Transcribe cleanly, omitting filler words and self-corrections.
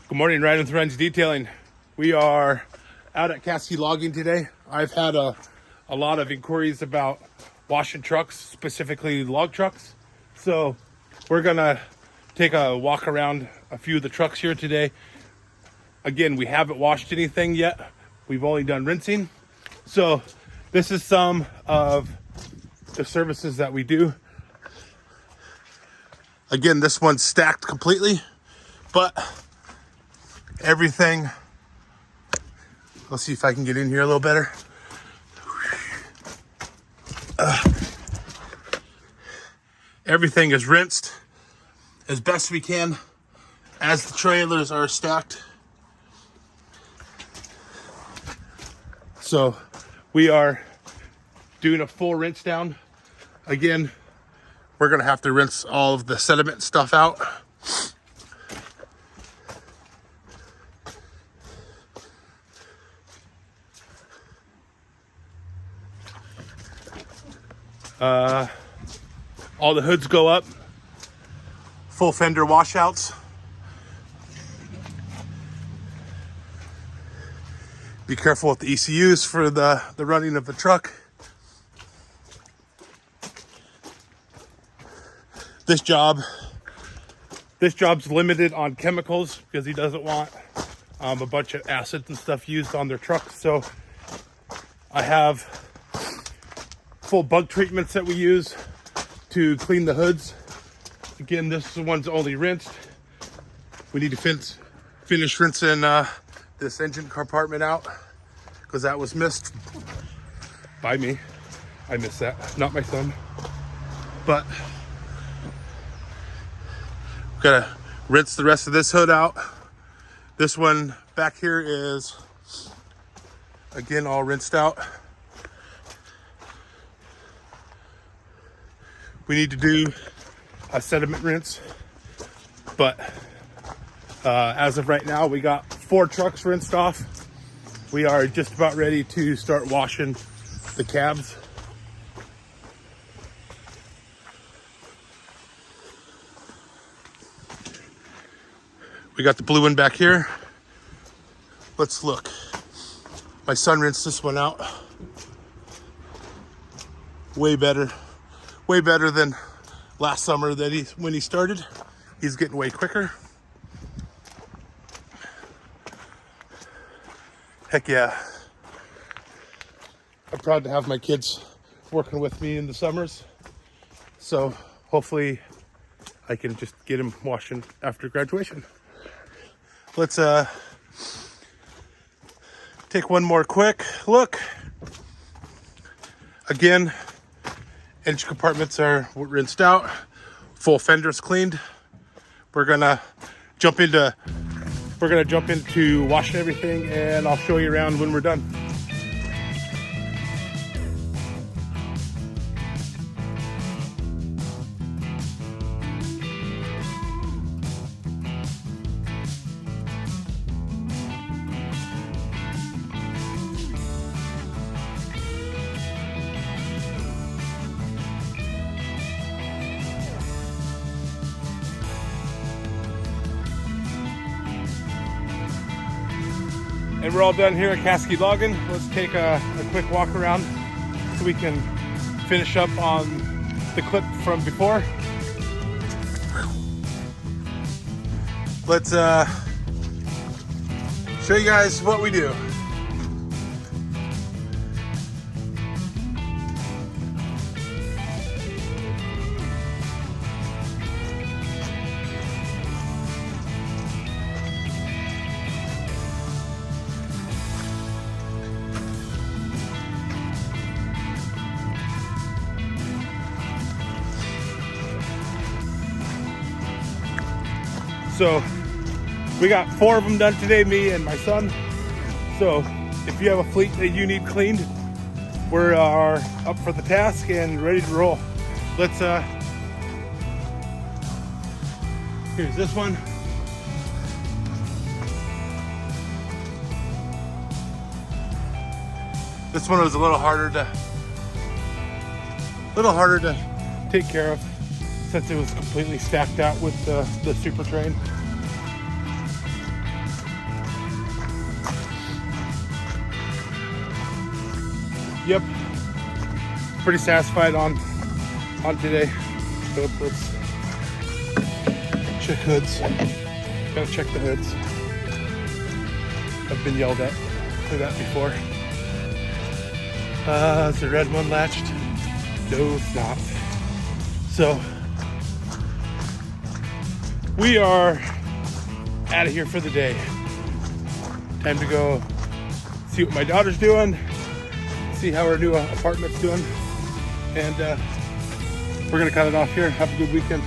Good morning, Riding with Friends Detailing. We are out at Caskey Logging today. I've had a lot of inquiries about washing trucks, specifically log trucks. So we're gonna take a walk around a few of the trucks here today. Again, we haven't washed anything yet. We've only done rinsing. So this is some of the services that we do. Again, this one's stacked completely, but everything, let's see if I can get in here a little better. Everything is rinsed as best we can as the trailers are stacked. So we are doing a full rinse down. Again, we're gonna have to rinse all of the sediment stuff out. All the hoods go up, full fender washouts. Be careful with the ECUs for the running of the truck. This job's limited on chemicals because he doesn't want a bunch of acids and stuff used on their trucks. So I have full bug treatments that we use to clean the hoods. Again, this one's only rinsed. We need to finish rinsing this engine compartment out because that was missed by me. I missed that, not my son. But gotta rinse the rest of this hood out. This one back here is again all rinsed out. We need to do a sediment rinse, but as of right now, we got 4 trucks rinsed off. We are just about ready to start washing the cabs. We got the blue one back here. Let's look. My son rinsed this one out. Way better than last summer when he started. He's getting way quicker. Heck yeah. I'm proud to have my kids working with me in the summers. So hopefully I can just get him washing after graduation. Let's take one more quick look. Again, engine compartments are rinsed out, full fenders cleaned. We're gonna jump into washing everything, and I'll show you around when we're done. And we're all done here at Caskey Logging. Let's take a quick walk around so we can finish up on the clip from before. Let's show you guys what we do. So we got 4 of them done today, me and my son. So if you have a fleet that you need cleaned, we are up for the task and ready to roll. Let's here's this one. This one was a little harder to take care of since it was completely stacked out with the super train. Yep. Pretty satisfied on today. So let's check hoods. Gotta check the hoods. I've been yelled at for that before. Is the red one latched? No, it's not. So we are out of here for the day. Time to go see what my daughter's doing, see how our new apartment's doing, and we're gonna cut it off here. Have a good weekend.